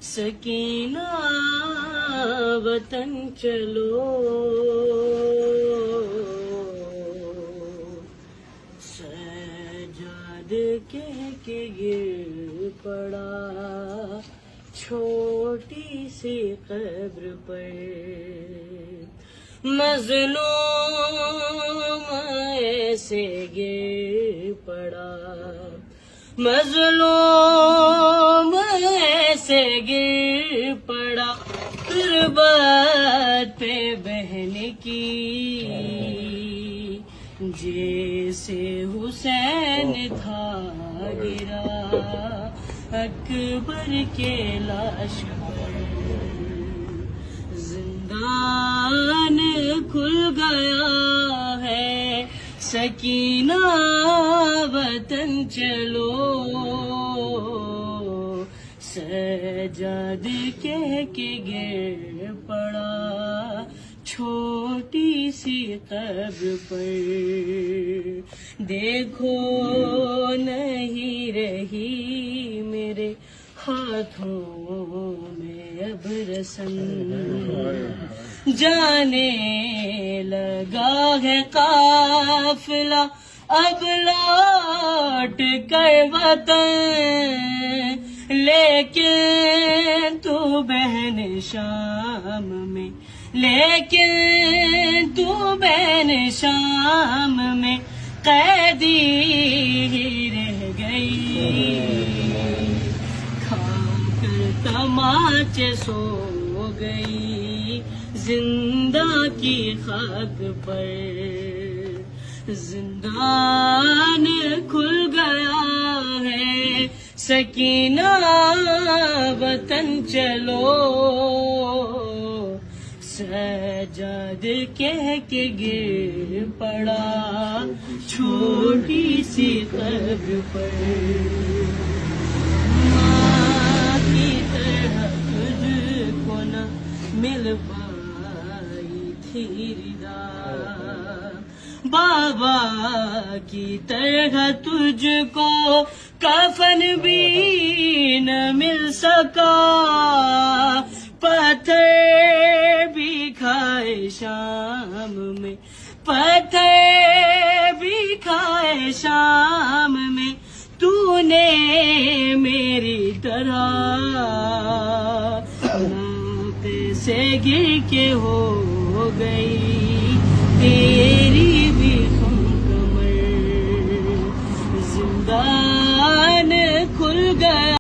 سکینہ وطن چلو، سجاد کہہ کے گر پڑا چھوٹی سی قبر پر، مظلوم ایسے گر پڑا، مظلوم ایسے گر پڑا، تربت پہ بہن کی جیسے حسین تھا گرا اکبر کے لاش پر، زندان کھل گیا ہے، سکینہ وطن چلو، سجاد کہہ کے گر پڑا چھوٹی سی قبر پر، دیکھو نہیں رہی میرے ہاتھوں میں اب رسم، جانے لگا ہے قافلہ اب لوٹ کر وطن، لیکن تو بہن شام میں، لیکن تو بہن شام میں قیدی ہی رہ گئی، کھا کر تماچے سو گئی زندہ کی خاک پر، زندان کھل گیا ہے، سکینہ وطن چلو، سجاد کہہ کے گر پڑا چھوٹی سی قبر پر، ماں کی طرح تجھ کو نہ مل پائی تھی ردا، بابا کی طرح تجھ کو کفن بھی نہ مل سکا، پتھر بھی کھائے شام میں، پتھر بھی کھائے شام میں، تو نے میری طرح موت سے گر کے ہو گئی